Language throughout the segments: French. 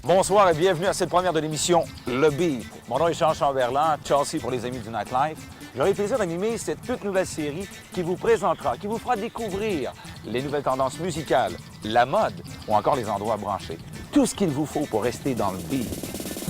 Bonsoir et bienvenue à cette première de l'émission Le Beat. Mon nom est Jean Chamberlain, Chelsea pour les amis du Nightlife. J'aurai le plaisir d'animer cette toute nouvelle série qui vous présentera, qui vous fera découvrir les nouvelles tendances musicales, la mode ou encore les endroits branchés. Tout ce qu'il vous faut pour rester dans le beat.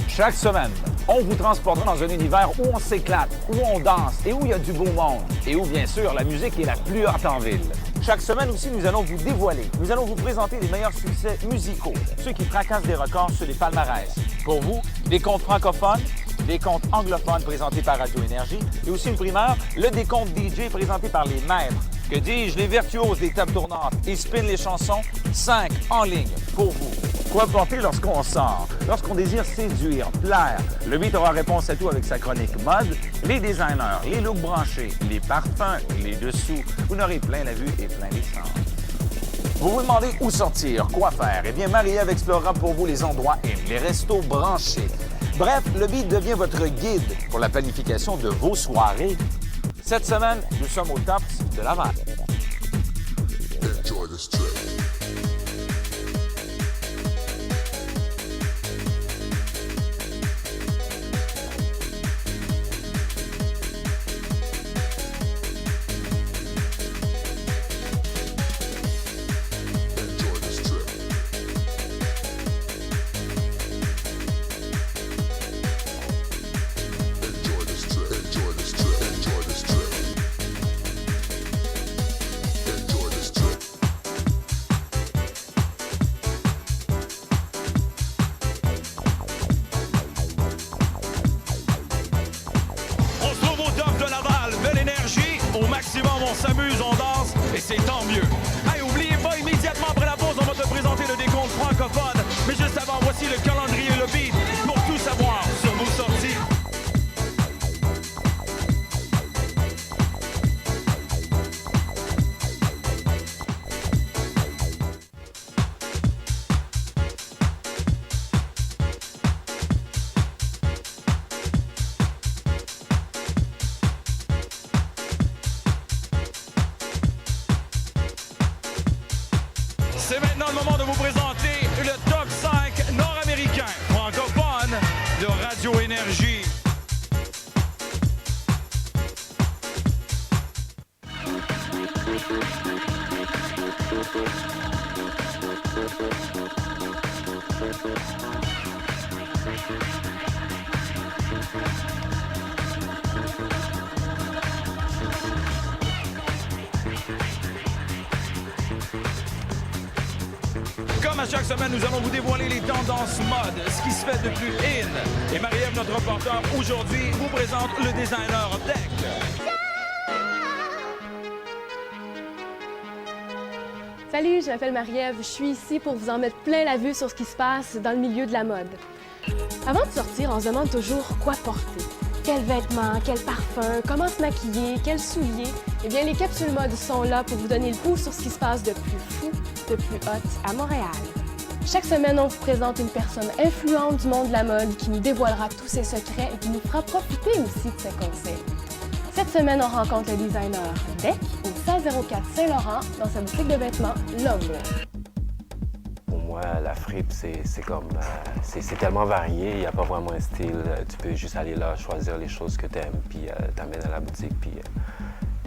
Chaque semaine, on vous transportera dans un univers où on s'éclate, où on danse et où il y a du beau monde. Et où, bien sûr, la musique est la plus haute en ville. Chaque semaine aussi, nous allons vous dévoiler, nous allons vous présenter les meilleurs succès musicaux, ceux qui fracassent des records sur les palmarès. Pour vous, des comptes francophones, des comptes anglophones présentés par Radio Énergie et aussi une primeur, le décompte DJ présenté par les maîtres. Que dis-je, les virtuoses des tables tournantes et spin les chansons, 5 en ligne pour vous. Quoi porter lorsqu'on sort, lorsqu'on désire séduire, plaire? Le Beat aura réponse à tout avec sa chronique mode, les designers, les looks branchés, les parfums, les dessous. Vous n'aurez plein la vue et plein les sens. Vous vous demandez où sortir, quoi faire? Eh bien, Marie-Ève explorera pour vous les endroits et les restos branchés. Bref, le Beat devient votre guide pour la planification de vos soirées. Cette semaine, nous sommes au Tops de Laval. Enjoy this trip. Enjoy this trip. Enjoy this trip. Enjoy this trip. Enjoy this trip. Enjoy this trip. On se trouve au top de Laval, belle énergie, au maximum on s'amuse, on danse et c'est tant mieux. Hey, oubliez pas, immédiatement après la pause, on va te présenter le décompte francophone. Mais juste avant, voici le calendrier Le Beat pour tout savoir sur vos sorties. C'est maintenant le moment de vous présenter le top 5 nord-américain francophone de Radio Énergie. Comme à chaque semaine, nous allons vous dévoiler les tendances mode, ce qui se fait de plus in. Et Marie-Ève, notre reporter, aujourd'hui, vous présente le designer Deck. Salut, je m'appelle Marie-Ève. Je suis ici pour vous en mettre plein la vue sur ce qui se passe dans le milieu de la mode. Avant de sortir, on se demande toujours quoi porter. Quels vêtements, quel parfum, comment se maquiller, quels souliers. Eh bien, les capsules mode sont là pour vous donner le pouls sur ce qui se passe de plus fou, de plus hot à Montréal. Chaque semaine, on vous présente une personne influente du monde de la mode qui nous dévoilera tous ses secrets et qui nous fera profiter aussi de ses conseils. Cette semaine, on rencontre le designer Deck au 1604 Saint-Laurent dans sa boutique de vêtements L'Homme. Pour moi, la fripe, c'est comme... c'est tellement varié, il n'y a pas vraiment un style. Tu peux juste aller là, choisir les choses que tu aimes, puis t'amènes à la boutique, puis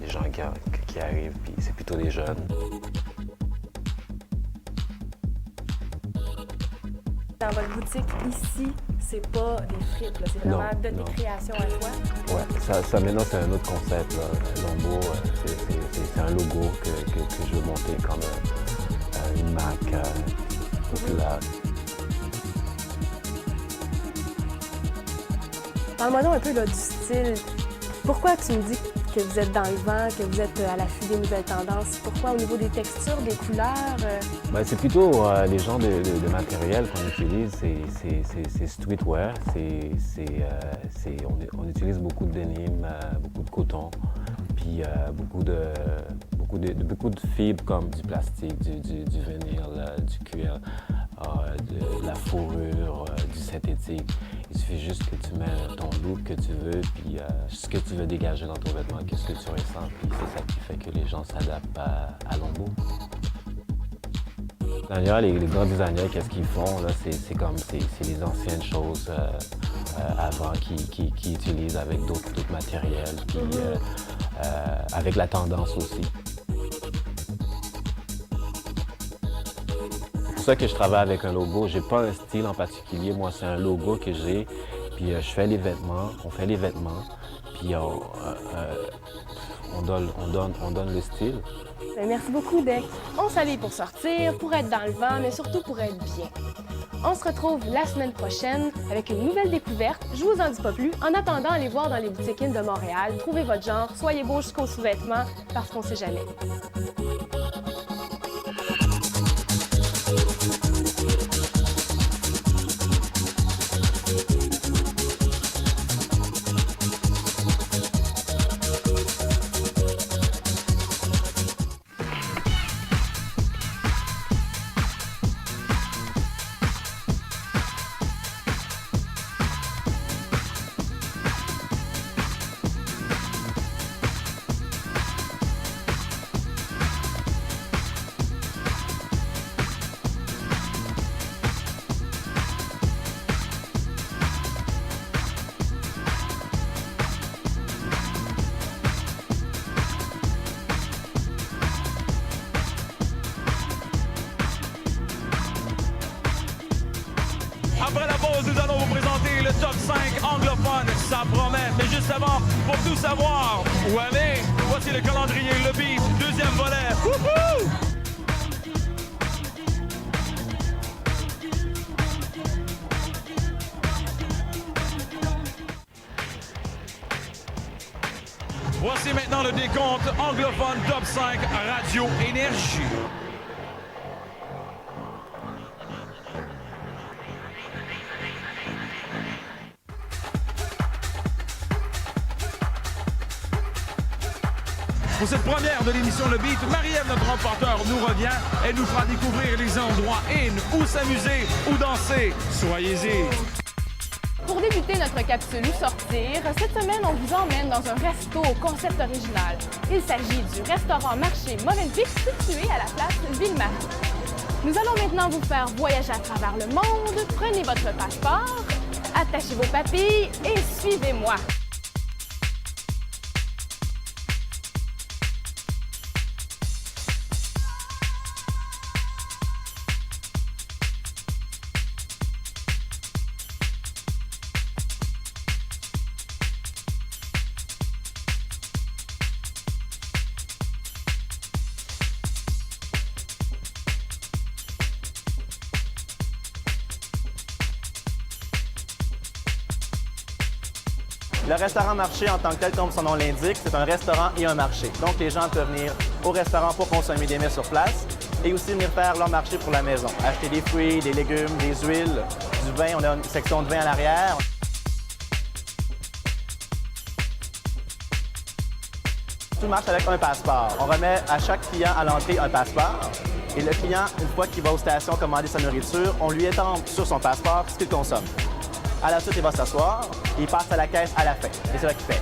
les gens qui arrivent, puis c'est plutôt des jeunes. Dans votre boutique ici, c'est pas des fripes, là, c'est vraiment Non, de non. tes créations à toi. Ouais, ça maintenant, c'est un autre concept. Là. Lambeau, c'est un logo que je veux monter comme une marque populaire. Parle-moi donc un peu là, du style. Pourquoi tu me dis que vous êtes dans le vent, que vous êtes à l'affût des nouvelles tendances? Pourquoi au niveau des textures, des couleurs? Ben, c'est plutôt les genres de matériel qu'on utilise, c'est streetwear, on utilise beaucoup de denim, beaucoup de coton, puis beaucoup de fibres comme du plastique, du vinyle, du cuir, de la fourrure, du synthétique. Il suffit juste que tu mets ton look que tu veux, puis ce que tu veux dégager dans ton vêtement, qu'est-ce que tu ressens, puis c'est ça qui fait que les gens s'adaptent à Lambeau. Les grands designers, qu'est-ce qu'ils font? Là, c'est les anciennes choses avant qu'ils utilisent avec d'autres matériels, puis avec la tendance aussi. C'est pour ça que je travaille avec un logo. J'ai pas un style en particulier. Moi, c'est un logo que j'ai. Puis je fais les vêtements, on fait les vêtements, puis on donne le style. Ben, merci beaucoup, Deck. On s'habille pour sortir, pour être dans le vent, mais surtout pour être bien. On se retrouve la semaine prochaine avec une nouvelle découverte. Je vous en dis pas plus. En attendant, allez voir dans les boutiques de Montréal. Trouvez votre genre, soyez beau jusqu'aux sous-vêtements, parce qu'on sait jamais. Après la pause, nous allons vous présenter le top 5 anglophone. Ça promet. Mais juste avant, pour tout savoir où aller, voici le calendrier, le beat, deuxième volet. Wouhou! Voici maintenant le décompte anglophone top 5 Radio Énergie. Pour cette première de l'émission Le Beat, Marie-Ève, notre reporter, nous revient. Elle nous fera découvrir les endroits in, où s'amuser, où danser. Soyez-y. Pour débuter notre capsule Où sortir, cette semaine, on vous emmène dans un resto au concept original. Il s'agit du restaurant marché Movenpick situé à la place Ville-Marie. Nous allons maintenant vous faire voyager à travers le monde. Prenez votre passeport, attachez vos papilles et suivez-moi. Le restaurant marché, en tant que tel, comme son nom l'indique, c'est un restaurant et un marché. Donc, les gens peuvent venir au restaurant pour consommer des mets sur place et aussi venir faire leur marché pour la maison. Acheter des fruits, des légumes, des huiles, du vin. On a une section de vin à l'arrière. Tout marche avec un passeport. On remet à chaque client à l'entrée un passeport. Et le client, une fois qu'il va aux stations commander sa nourriture, on lui étend sur son passeport ce qu'il consomme. À la suite, il va s'asseoir et il passe à la caisse à la fin. Et c'est là qu'il paie.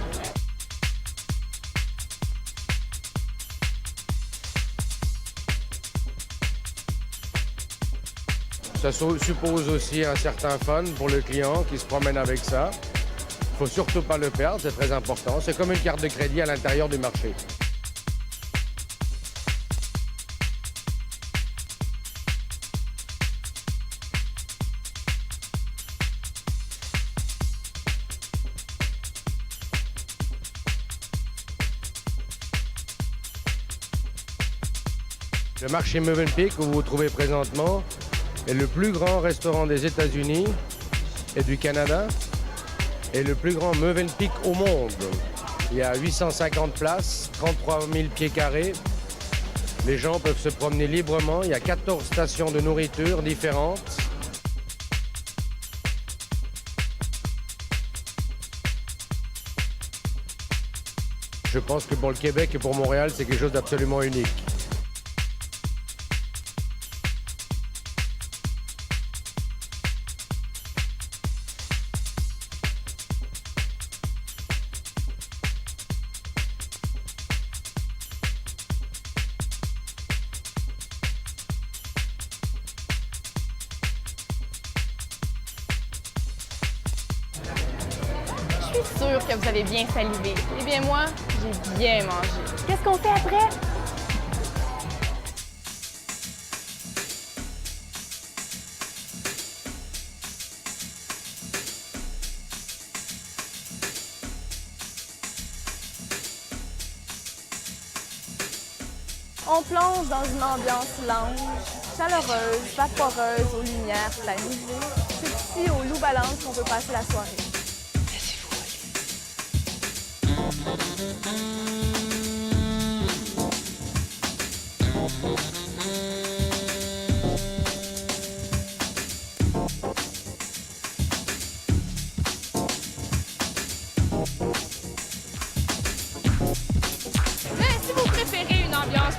Ça suppose aussi un certain fun pour le client qui se promène avec ça. Il ne faut surtout pas le perdre, c'est très important. C'est comme une carte de crédit à l'intérieur du marché. Le marché Movenpick, où vous vous trouvez présentement, est le plus grand restaurant des États-Unis et du Canada et le plus grand Movenpick au monde. Il y a 850 places, 33 000 pieds carrés. Les gens peuvent se promener librement. Il y a 14 stations de nourriture différentes. Je pense que pour le Québec et pour Montréal, c'est quelque chose d'absolument unique. sûr que vous avez bien salivé. Eh bien, moi, j'ai bien mangé. Qu'est-ce qu'on fait après? On plonge dans une ambiance lounge, chaleureuse, vaporeuse, aux lumières tamisées. C'est ici, au Loup Balance, qu'on peut passer la soirée.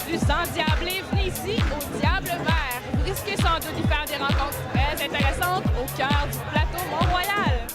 Plus endiablé, venez ici au Diable Vert. Vous risquez sans doute d'y faire des rencontres très intéressantes au cœur du plateau Mont-Royal.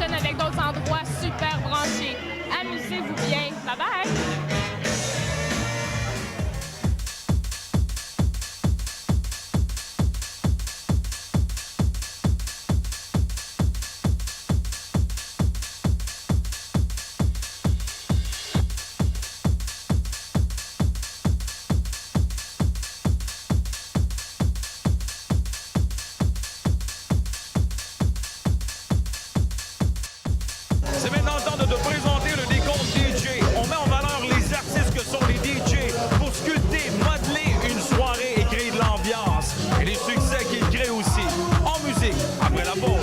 Avec d'autres endroits super branchés. Amusez-vous bien. Bye bye! C'est maintenant le temps de te présenter le décompte DJ. On met en valeur les artistes que sont les DJ pour sculpter, modeler une soirée et créer de l'ambiance. Et les succès qu'ils créent aussi. En musique, après la pause.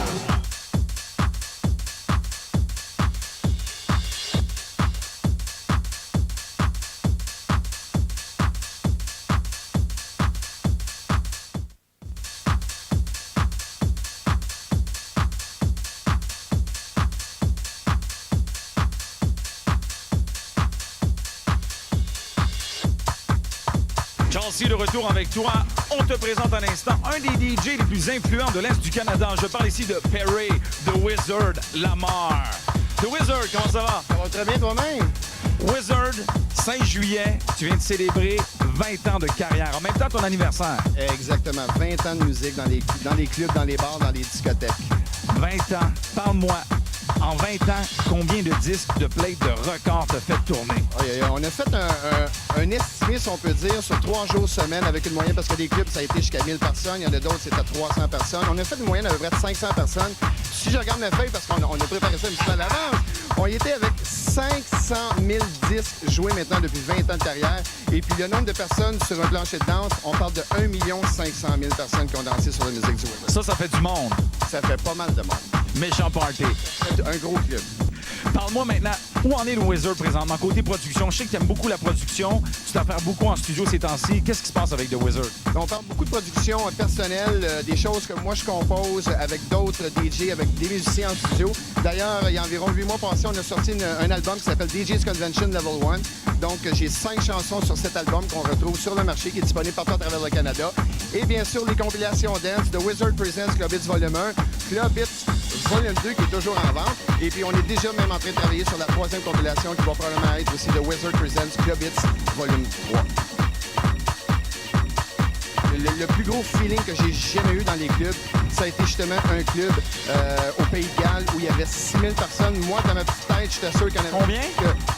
Chelsea, de retour avec toi. On te présente un instant un des DJ les plus influents de l'Est du Canada. Je parle ici de Perry, The Wizard Lamar. The Wizard, comment ça va? Ça va très bien toi-même. Wizard, 5 juillet, tu viens de célébrer 20 ans de carrière. En même temps, ton anniversaire. Exactement. 20 ans de musique dans les clubs, dans les bars, dans les discothèques. 20 ans. Parle-moi. En 20 ans, combien de disques de plate de record t'as fait tourner? On a fait un estimé, si on peut dire, sur 3 jours semaine avec une moyenne, parce que des clubs, ça a été jusqu'à 1000 personnes. Il y en a d'autres, c'était 300 personnes. On a fait une moyenne à peu près de 500 personnes. Si je regarde mes feuilles, parce qu'on a préparé ça un petit peu à l'avance, on y était avec 500 000 disques joués maintenant depuis 20 ans de carrière. Et puis le nombre de personnes sur un plancher de danse, on parle de 1 500 000 personnes qui ont dansé sur la musique du Wizard. Ça fait du monde. Ça fait pas mal de monde. Méchant party. Un gros club. Parle-moi maintenant, où en est le Wizard présentement? Côté production, je sais que tu aimes beaucoup la production. Tu t'en fais beaucoup en studio ces temps-ci. Qu'est-ce qui se passe avec The Wizard? On parle beaucoup de production personnelle, des choses que moi je compose avec d'autres DJ, avec des musiciens en studio. D'ailleurs, il y a environ 8 mois passés, on a sorti un album qui s'appelle DJ's Convention Level 1. Donc, j'ai 5 chansons sur cet album qu'on retrouve sur le marché, qui est disponible partout à travers le Canada. Et bien sûr, les compilations dance, The Wizard Presents Club Hits Volume 1, Club Hits Volume 2 qui est toujours en vente. Et puis, on est déjà même en train de travailler sur la 3e compilation qui va probablement être aussi The Wizard Presents Club Hits Volume 3. Le plus gros feeling que j'ai jamais eu dans les clubs, ça a été justement un club au Pays de Galles où il y avait 6000 personnes. Moi, dans ma petite tête, j'étais sûr qu'il y en avait... Combien?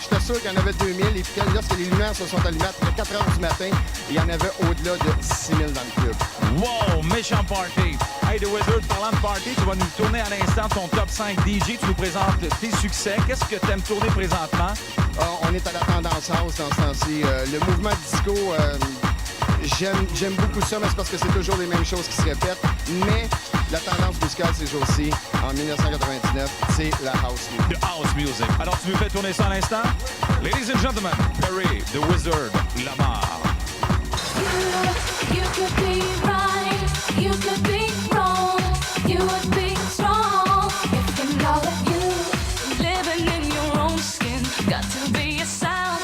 J'étais sûr qu'il y en avait 2000. Et puis lorsque les lumières se sont allumées après 4 heures du matin, il y en avait au-delà de 6000 dans le club. Wow! Méchant party! Hey, The Wizard, parlant de party, tu vas nous tourner à l'instant ton top 5 DJ. Tu nous présentes tes succès. Qu'est-ce que tu aimes tourner présentement? On est à la tendance house dans ce temps-ci. Le mouvement disco... J'aime beaucoup ça, mais c'est parce que c'est toujours les mêmes choses qui se répètent. Mais la tendance musicale ces jours-ci, en 1999, c'est la house music. The house music. Alors, tu veux faire tourner ça à l'instant? Ladies and gentlemen, Perry, the Wizard, Lamar. You could be right, you could be wrong, you would be strong if you know that you living in your own skin, got to be yourself,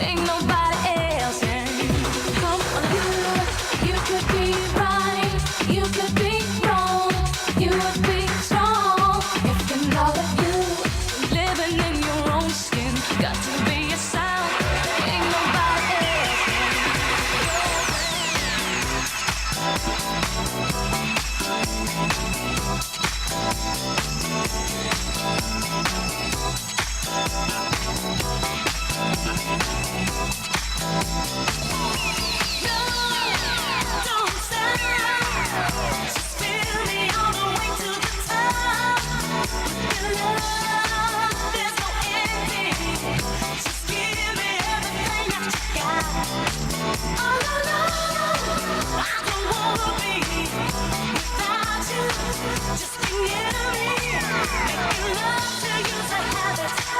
ain't nobody else. Come on, you could be right, you could be wrong, you would be strong if you know that you living in your own skin, got to be yourself, ain't nobody else. Just be near me, making love to you's a habit. I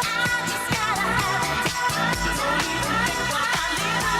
just gotta have it. Don't even think about leaving me.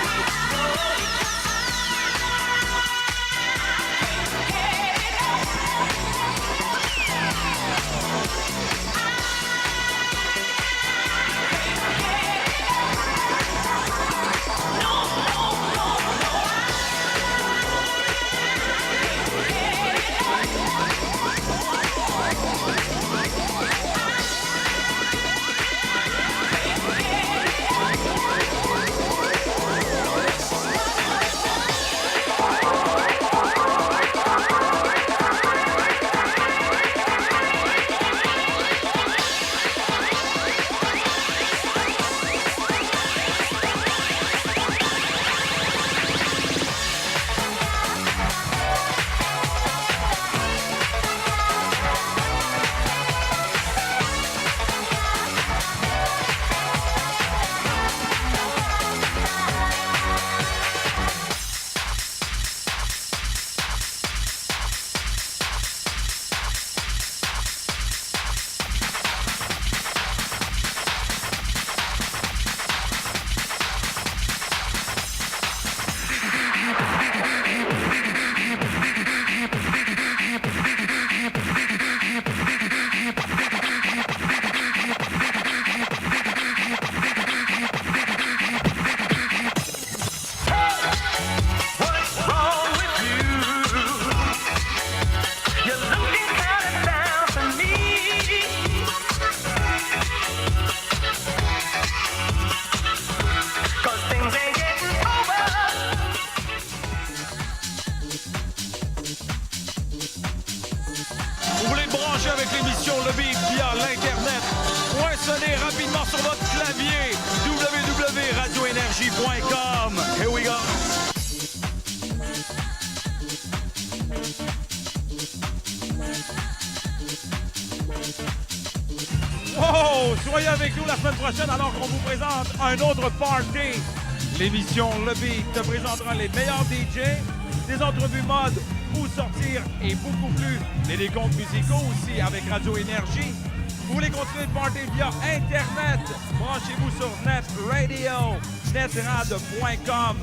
Vous voulez le brancher avec l'émission Le Beat via l'Internet? Poinçonnez rapidement sur votre clavier www.radioénergie.com. Here we go. Oh, soyez avec nous la semaine prochaine alors qu'on vous présente un autre party. L'émission Le Beat te présentera les meilleurs DJ, des entrevues mode, où sortir et beaucoup plus. Les décomptes musicaux aussi avec Radio Énergie. Vous voulez continuer de party via Internet? Branchez-vous sur netradio, netrad.com.